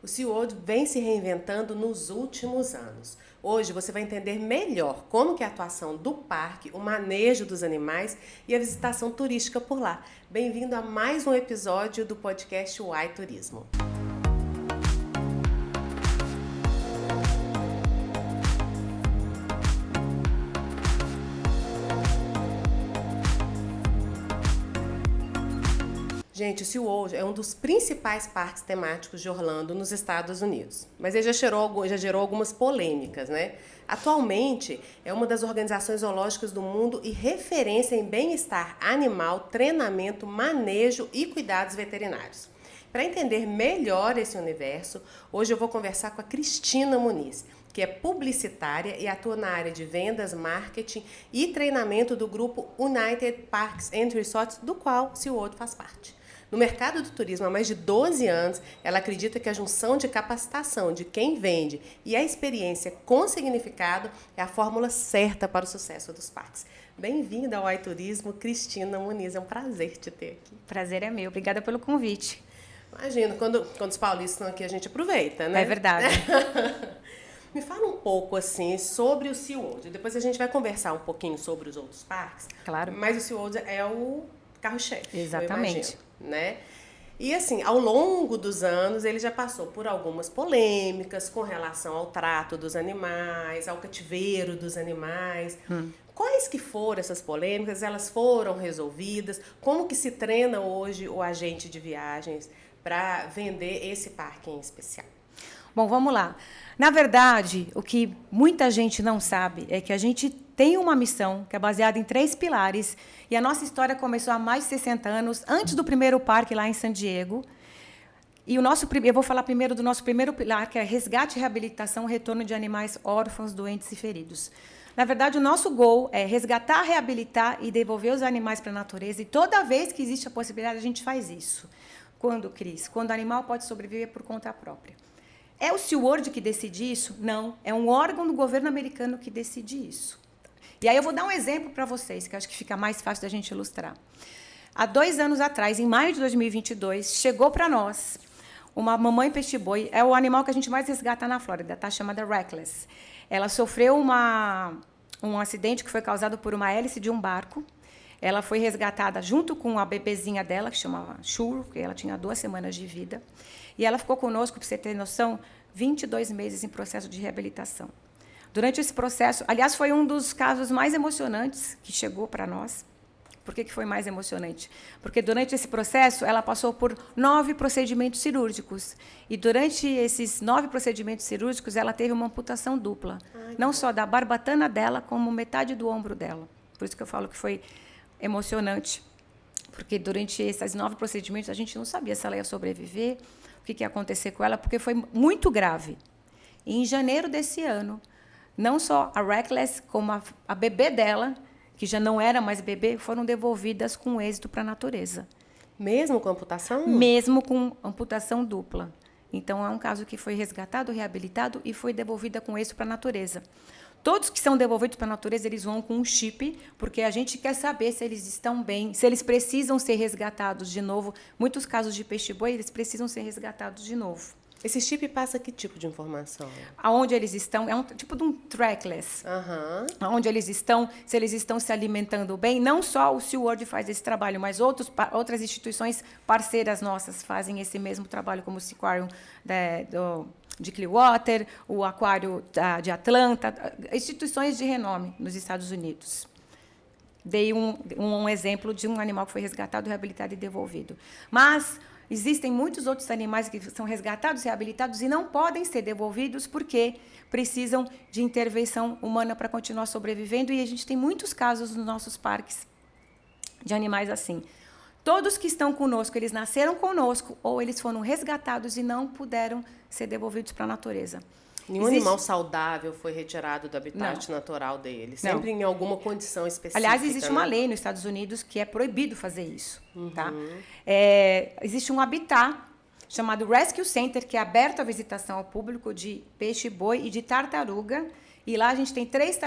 O SeaWorld vem se reinventando nos últimos anos. Hoje você vai entender melhor como que é a atuação do parque, o manejo dos animais e a visitação turística por lá. Bem-vindo a mais um episódio do podcast Uai Turismo. Gente, o SeaWorld é um dos principais parques temáticos de Orlando, nos Estados Unidos. Mas ele já gerou algumas polêmicas, né? Atualmente, é uma das organizações zoológicas do mundo e referência em bem-estar animal, treinamento, manejo e cuidados veterinários. Para entender melhor esse universo, hoje eu vou conversar com a Cristina Muniz, que é publicitária e atua na área de vendas, marketing e treinamento do grupo United Parks and Resorts, do qual o SeaWorld faz parte. No mercado do turismo há mais de 12 anos, ela acredita que a junção de capacitação de quem vende e a experiência com significado é a fórmula certa para o sucesso dos parques. Bem-vinda ao Uai Turismo, Cristina Muniz. É um prazer te ter aqui. Prazer é meu. Obrigada pelo convite. Imagina, quando os paulistas estão aqui, a gente aproveita, né? É verdade. Me fala um pouco, assim, sobre o SeaWorld. Depois a gente vai conversar um pouquinho sobre os outros parques. Claro. Mas o SeaWorld é o carro-chefe. Exatamente. Eu imagino, né? E assim, ao longo dos anos, ele já passou por algumas polêmicas com relação ao trato dos animais, ao cativeiro dos animais. Quais que foram essas polêmicas? Elas foram resolvidas? Como que se treina hoje o agente de viagens para vender esse parque em especial? Bom, vamos lá. Na verdade, o que muita gente não sabe é que a gente tem uma missão que é baseada em 3 pilares e a nossa história começou há mais de 60 anos, antes do primeiro parque lá em San Diego. E eu vou falar primeiro do nosso primeiro pilar, que é resgate, reabilitação, retorno de animais órfãos, doentes e feridos. Na verdade, o nosso goal é resgatar, reabilitar e devolver os animais para a natureza. E toda vez que existe a possibilidade, a gente faz isso. Quando, Cris? Quando o animal pode sobreviver por conta própria. É o SeaWorld que decide isso? Não. É um órgão do governo americano que decide isso. E aí eu vou dar um exemplo para vocês, que acho que fica mais fácil da gente ilustrar. Há 2 anos atrás, em maio de 2022, chegou para nós uma mamãe peixe-boi. É o animal que a gente mais resgata na Flórida, tá? Chamada Reckless. Ela sofreu um acidente que foi causado por uma hélice de um barco. Ela foi resgatada junto com a bebezinha dela, que chamava Shur, que ela tinha 2 semanas de vida. E ela ficou conosco, para você ter noção, 22 meses em processo de reabilitação. Durante esse processo, aliás, foi um dos casos mais emocionantes que chegou para nós. Por que foi mais emocionante? Porque durante esse processo, ela passou por 9 procedimentos cirúrgicos. E durante esses 9 procedimentos cirúrgicos, ela teve uma amputação dupla. Não só da barbatana dela, como metade do ombro dela. Por isso que eu falo que foi emocionante. Porque durante esses 9 procedimentos, a gente não sabia se ela ia sobreviver, o que ia acontecer com ela, porque foi muito grave. E em janeiro desse ano, não só a Reckless, como a bebê dela, que já não era mais bebê, foram devolvidas com êxito para a natureza. Mesmo com amputação? Mesmo com amputação dupla. Então, é um caso que foi resgatado, reabilitado e foi devolvida com êxito para a natureza. Todos que são devolvidos para a natureza, eles vão com um chip, porque a gente quer saber se eles estão bem, se eles precisam ser resgatados de novo. Muitos casos de peixe-boi, eles precisam ser resgatados de novo. Esse chip passa que tipo de informação? Aonde eles estão, é um tipo de um trackless. Aonde eles estão, se eles estão se alimentando bem. Não só o SeaWorld faz esse trabalho, mas outras instituições parceiras nossas fazem esse mesmo trabalho, como o Seaquarium de Clearwater, o Aquário de Atlanta, instituições de renome nos Estados Unidos. Dei um exemplo de um animal que foi resgatado, reabilitado e devolvido. Mas existem muitos outros animais que são resgatados, reabilitados e não podem ser devolvidos porque precisam de intervenção humana para continuar sobrevivendo. E a gente tem muitos casos nos nossos parques de animais assim. Todos que estão conosco, eles nasceram conosco ou eles foram resgatados e não puderam ser devolvidos para a natureza. Nenhum animal saudável foi retirado do habitat natural dele, sempre em alguma condição específica. Aliás, existe uma lei nos Estados Unidos que é proibido fazer isso. Tá? Existe um habitat chamado Rescue Center, que é aberto à visitação ao público de peixe-boi e de tartaruga. E lá a gente tem 3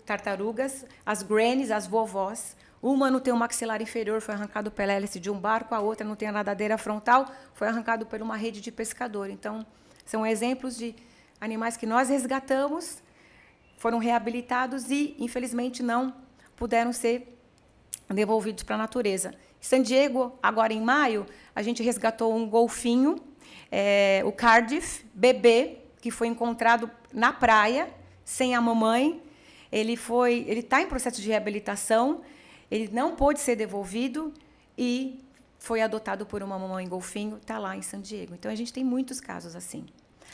tartarugas, as grannies, as vovós, Uma não tem o maxilar inferior, foi arrancado pela hélice de um barco, a outra não tem a nadadeira frontal, foi arrancado por uma rede de pescador. Então, são exemplos de animais que nós resgatamos, foram reabilitados e, infelizmente, não puderam ser devolvidos para a natureza. Em San Diego, agora em maio, a gente resgatou um golfinho, o Cardiff, bebê, que foi encontrado na praia, sem a mamãe. Ele está em processo de reabilitação, ele não pôde ser devolvido e foi adotado por uma mamãe golfinho, está lá em San Diego. Então, a gente tem muitos casos assim.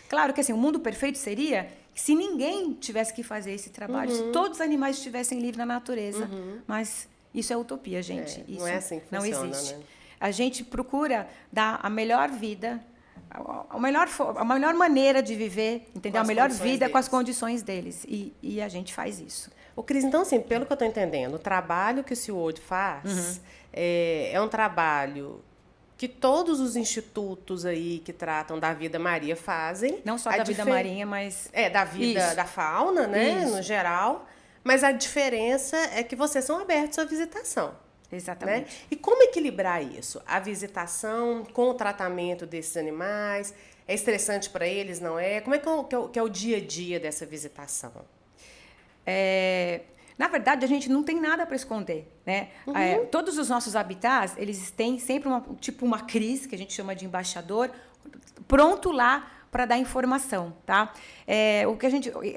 Claro que assim, o mundo perfeito seria se ninguém tivesse que fazer esse trabalho, se todos os animais estivessem livres na natureza. Mas isso é utopia, gente. Isso não é assim que funciona, não existe. né? A gente procura dar a melhor vida, a melhor maneira de viver, entendeu? A melhor vida com as condições deles. E a gente faz isso. Ô, Cris, então, assim, pelo que eu estou entendendo, o trabalho que o SeaWorld faz é um trabalho que todos os institutos aí que tratam da vida marinha fazem. Não só da vida marinha, mas... da vida, da fauna, né, no geral. Mas a diferença é que vocês são abertos à visitação. Exatamente. Né? E como equilibrar isso? A visitação com o tratamento desses animais? É estressante para eles, não é? Como é que é o dia a dia dessa visitação? Na verdade, a gente não tem nada para esconder, né? Todos os nossos habitats, eles têm sempre uma Cris, que a gente chama de embaixador, pronto lá para dar informação, tá?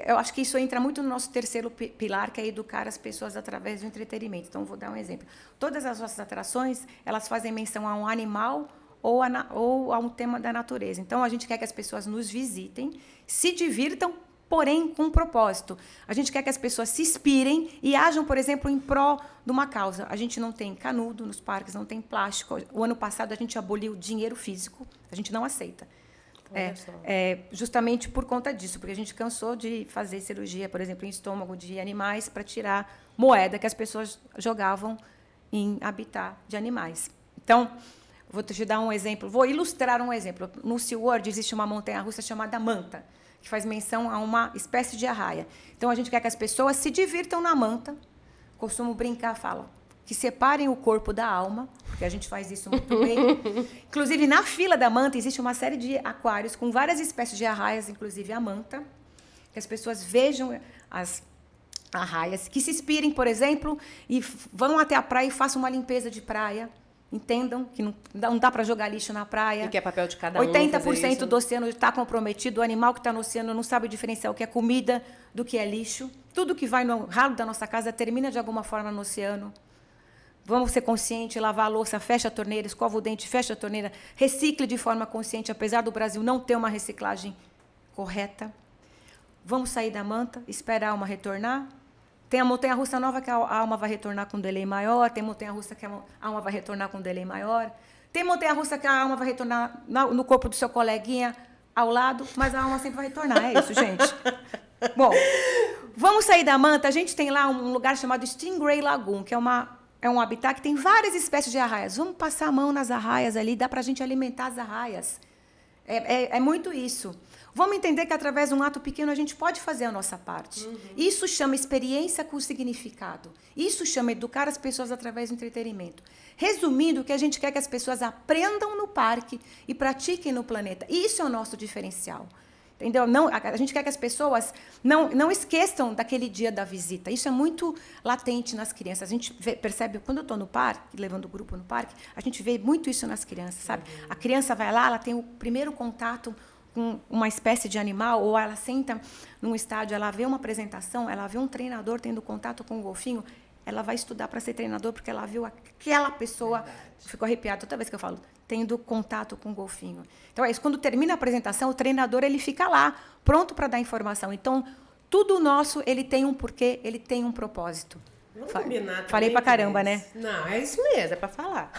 Eu acho que isso entra muito no nosso terceiro pilar, que é educar as pessoas através do entretenimento. Então, vou dar um exemplo. Todas as nossas atrações, elas fazem menção a um animal ou a um tema da natureza. Então, a gente quer que as pessoas nos visitem, se divirtam, porém com um propósito. A gente quer que as pessoas se inspirem e ajam, por exemplo, em prol de uma causa. A gente não tem canudo nos parques, não tem plástico. O ano passado a gente aboliu o dinheiro físico, a gente não aceita. Justamente por conta disso, porque a gente cansou de fazer cirurgia, por exemplo, em estômago de animais para tirar moeda que as pessoas jogavam em habitat de animais. Então, vou te dar um exemplo, vou ilustrar um exemplo. No SeaWorld existe uma montanha-russa chamada Manta, que faz menção a uma espécie de arraia. Então, a gente quer que as pessoas se divirtam na manta. Costumo brincar, que separem o corpo da alma, porque a gente faz isso muito bem. Inclusive, na fila da manta, existe uma série de aquários com várias espécies de arraias, inclusive a manta, que as pessoas vejam as arraias, que se inspirem, por exemplo, e vão até a praia e façam uma limpeza de praia. Entendam que não dá para jogar lixo na praia. E que é papel de cada um. 80% do oceano está comprometido. O animal que está no oceano não sabe diferenciar o que é comida do que é lixo. Tudo que vai no ralo da nossa casa termina de alguma forma no oceano. Vamos ser conscientes, lavar a louça, fecha a torneira, escova o dente, fecha a torneira, recicle de forma consciente, apesar do Brasil não ter uma reciclagem correta. Vamos sair da manta, esperar a alma retornar. Tem a montanha-russa nova que a alma vai retornar com um delay maior. Tem montanha-russa que a alma vai retornar com um delay maior. Tem montanha-russa que a alma vai retornar no corpo do seu coleguinha ao lado, mas a alma sempre vai retornar. É isso, gente. Bom, vamos sair da manta. A gente tem lá um lugar chamado Stingray Lagoon, que é um habitat que tem várias espécies de arraias. Vamos passar a mão nas arraias ali, dá para a gente alimentar as arraias. É muito isso. Vamos entender que, através de um ato pequeno, a gente pode fazer a nossa parte. Isso chama experiência com significado. Isso chama educar as pessoas através do entretenimento. Resumindo, o que a gente quer que as pessoas aprendam no parque e pratiquem no planeta. Isso é o nosso diferencial. Entendeu? A gente quer que as pessoas não esqueçam daquele dia da visita. Isso é muito latente nas crianças. A gente percebe, quando eu estou no parque, levando o grupo no parque, a gente vê muito isso nas crianças, sabe? A criança vai lá, ela tem o primeiro contato com uma espécie de animal, ou ela senta num estádio, ela vê uma apresentação, ela vê um treinador tendo contato com um golfinho, ela vai estudar para ser treinador, porque ela viu aquela pessoa, ficou arrepiada toda vez que eu falo, tendo contato com o golfinho. Então, é isso. Quando termina a apresentação, o treinador ele fica lá, pronto para dar informação. Então, tudo nosso, ele tem um porquê, ele tem um propósito. Vamos combinar também. Falei pra caramba, né? Não, é isso mesmo, é para falar.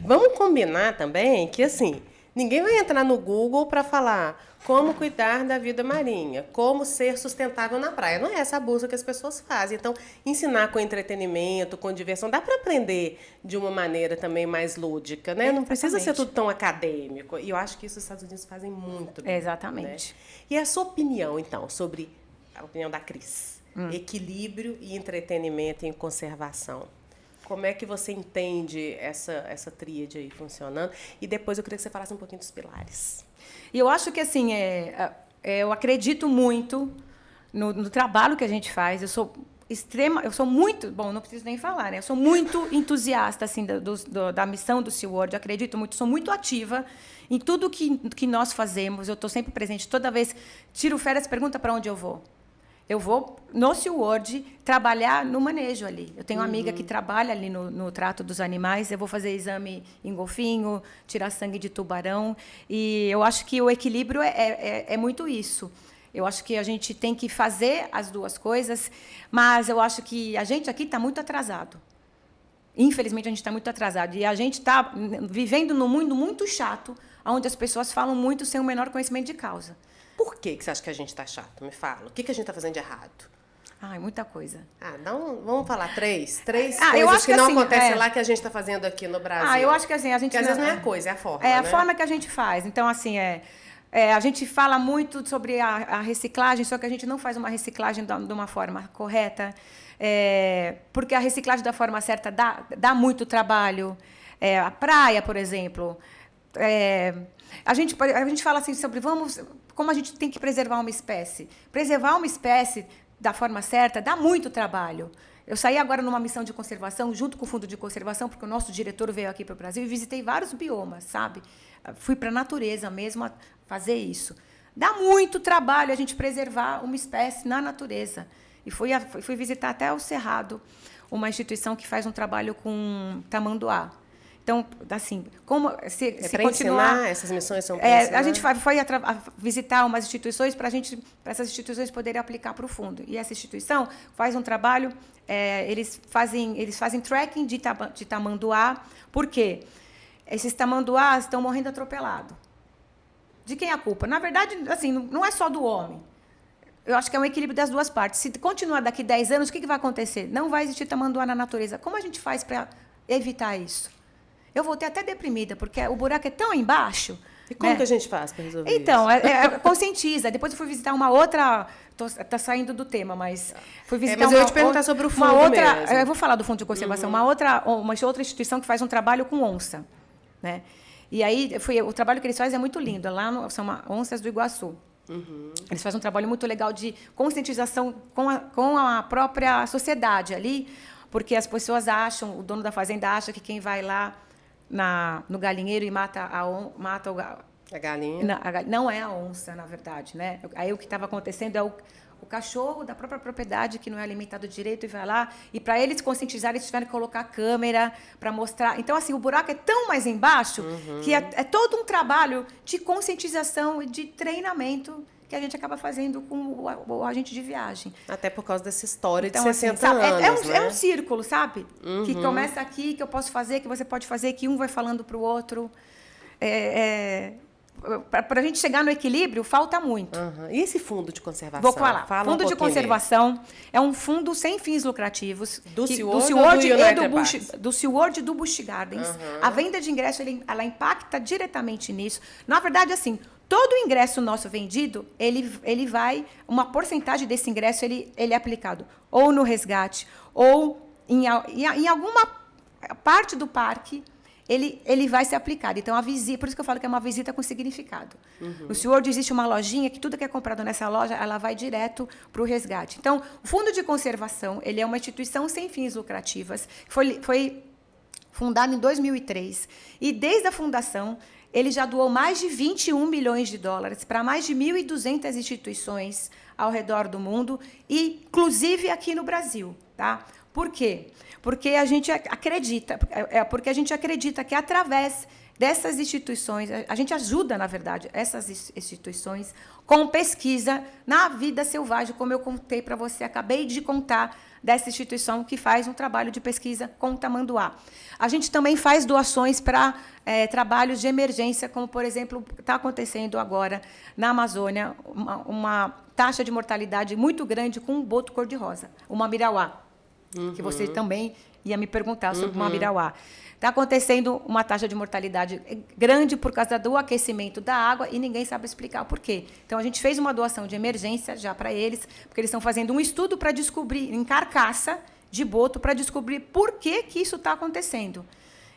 Vamos combinar também que, assim, ninguém vai entrar no Google para falar como cuidar da vida marinha, como ser sustentável na praia. Não é essa a busca que as pessoas fazem. Então, ensinar com entretenimento, com diversão, dá para aprender de uma maneira também mais lúdica, né? Não precisa ser tudo tão acadêmico. E eu acho que isso os Estados Unidos fazem muito bem. Exatamente. Né? E a sua opinião, então, sobre a opinião da Cris? Equilíbrio e entretenimento em conservação. Como é que você entende essa tríade aí funcionando? E depois eu queria que você falasse um pouquinho dos pilares. E eu acho que, assim, eu acredito muito no trabalho que a gente faz. Eu sou muito, bom, não preciso nem falar, né? Eu sou muito entusiasta, assim, da missão do SeaWorld. Eu acredito muito, sou muito ativa em tudo que nós fazemos. Eu estou sempre presente. Toda vez tiro férias, pergunta para onde eu vou. Eu vou no SeaWorld trabalhar no manejo ali. Eu tenho uma amiga que trabalha ali no trato dos animais. Eu vou fazer exame em golfinho, tirar sangue de tubarão. E eu acho que o equilíbrio é muito isso. Eu acho que a gente tem que fazer as duas coisas, mas eu acho que a gente aqui está muito atrasado. Infelizmente, a gente está muito atrasado. E a gente está vivendo num mundo muito chato, onde as pessoas falam muito sem o menor conhecimento de causa. Por que você acha que a gente está chato? Me fala. O que a gente está fazendo de errado? Ai, muita coisa. Vamos falar três eu coisas acho que não assim, acontecem lá que a gente está fazendo aqui no Brasil. Eu acho que assim, a gente... Porque às vezes não é a coisa, é a forma, É a né? forma que a gente faz. Então, assim, a gente fala muito sobre a reciclagem, só que a gente não faz uma reciclagem de uma forma correta, porque a reciclagem da forma certa dá muito trabalho. A praia, por exemplo. A gente fala assim sobre como a gente tem que preservar uma espécie. Preservar uma espécie da forma certa dá muito trabalho. Eu saí agora numa missão de conservação, junto com o Fundo de Conservação, porque o nosso diretor veio aqui para o Brasil e visitei vários biomas, sabe? Fui para a natureza mesmo a fazer isso. Dá muito trabalho a gente preservar uma espécie na natureza. E fui visitar até o Cerrado, uma instituição que faz um trabalho com tamanduá. Então, assim, como se para continuar... ensinar, essas missões são para ensinar? A gente foi visitar umas instituições para essas instituições poderem aplicar para o fundo. E essa instituição faz um trabalho, eles fazem tracking de tamanduá. Por quê? Esses tamanduás estão morrendo atropelados. De quem é a culpa? Na verdade, assim, não é só do homem. Eu acho que é um equilíbrio das duas partes. Se continuar daqui 10 anos, o que vai acontecer? Não vai existir tamanduá na natureza. Como a gente faz para evitar isso? Eu voltei até deprimida, porque o buraco é tão embaixo. E como que a gente faz para resolver isso? Então, conscientiza. Depois eu fui visitar uma outra... Está saindo do tema, mas fui visitar mas eu ia te perguntar sobre o fundo mesmo. Eu vou falar do Fundo de Conservação. Uma outra instituição que faz um trabalho com onça. Né? E aí, o trabalho que eles fazem é muito lindo. Lá são onças do Iguaçu. Eles fazem um trabalho muito legal de conscientização com a própria sociedade ali, porque as pessoas acham, o dono da fazenda acha que quem vai lá no galinheiro e mata a galinha. Não é a onça, na verdade, né? Aí o que estava acontecendo é o cachorro da própria propriedade que não é alimentado direito e vai lá. E para eles conscientizarem, eles tiveram que colocar câmera para mostrar. Então, assim, o buraco é tão mais embaixo que é todo um trabalho de conscientização e de treinamento que a gente acaba fazendo com o agente de viagem. Até por causa dessa história então, de 60 assim, anos, é um círculo, sabe? Que começa aqui, que eu posso fazer, que você pode fazer, que um vai falando para o outro. Para a gente chegar no equilíbrio, falta muito. E esse fundo de conservação? Vou falar. Fundo de conservação é um fundo sem fins lucrativos do SeaWorld do SeaWorld e do Busch Gardens. A venda de ingresso ela impacta diretamente nisso. Na verdade, assim, todo o ingresso nosso vendido, ele vai, uma porcentagem desse ingresso ele é aplicado ou no resgate ou em alguma parte do parque. Ele vai ser aplicado. Então, por isso que eu falo que é uma visita com significado. No SeaWorld existe uma lojinha que tudo que é comprado nessa loja, ela vai direto para o resgate. Então, o Fundo de Conservação, ele é uma instituição sem fins lucrativos, foi fundado em 2003. E, desde a fundação, ele já doou mais de 21 milhões de dólares para mais de 1.200 instituições ao redor do mundo, inclusive aqui no Brasil. Tá? Por quê? Porque a gente acredita que, através dessas instituições, a gente ajuda, na verdade, essas instituições com pesquisa na vida selvagem, como eu contei para você, acabei de contar dessa instituição que faz um trabalho de pesquisa com tamanduá. A gente também faz doações para trabalhos de emergência, como, por exemplo, está acontecendo agora na Amazônia, uma taxa de mortalidade muito grande com um boto cor-de-rosa, o Mamirauá. Que você também ia me perguntar sobre o Mamirauá. Está acontecendo uma taxa de mortalidade grande por causa do aquecimento da água e ninguém sabe explicar por quê. Então, a gente fez uma doação de emergência já para eles, porque eles estão fazendo um estudo para descobrir em carcaça de boto para descobrir por que isso está acontecendo.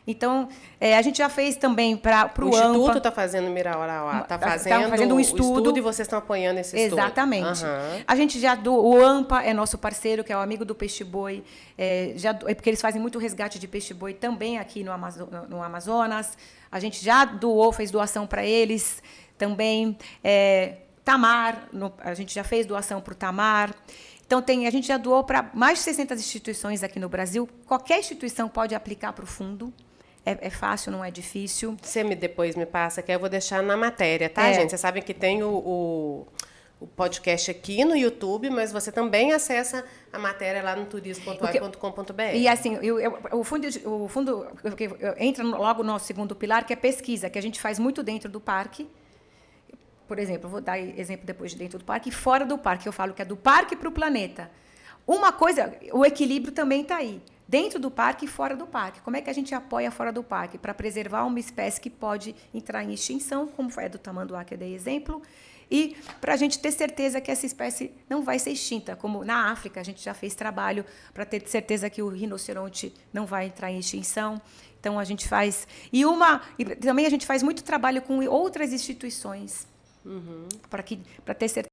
Então, a gente já fez também para o Instituto está fazendo Miraorauá, está fazendo um estudo e vocês estão apoiando esse estudo. Exatamente. A gente o AMPA é nosso parceiro, que é o amigo do peixe-boi, porque eles fazem muito resgate de peixe-boi também aqui no Amazonas. A gente já fez doação para eles também. Tamar, a gente já fez doação para o Tamar. Então, a gente já doou para mais de 600 instituições aqui no Brasil. Qualquer instituição pode aplicar para o fundo. É fácil, não é difícil. Você depois me passa, que eu vou deixar na matéria, tá, gente? Vocês sabem que tem o podcast aqui no YouTube, mas você também acessa a matéria lá no turismo.ai.com.br. E assim, o fundo entra logo no segundo pilar, que é pesquisa, que a gente faz muito dentro do parque. Por exemplo, eu vou dar exemplo depois de dentro do parque e fora do parque. Eu falo que é do parque para o planeta. Uma coisa, o equilíbrio também está aí. Dentro do parque e fora do parque. Como é que a gente apoia fora do parque? Para preservar uma espécie que pode entrar em extinção, como foi a do tamanduá, que eu dei exemplo, e para a gente ter certeza que essa espécie não vai ser extinta. Como na África, a gente já fez trabalho para ter certeza que o rinoceronte não vai entrar em extinção. Então, a gente faz... E também a gente faz muito trabalho com outras instituições, para ter certeza.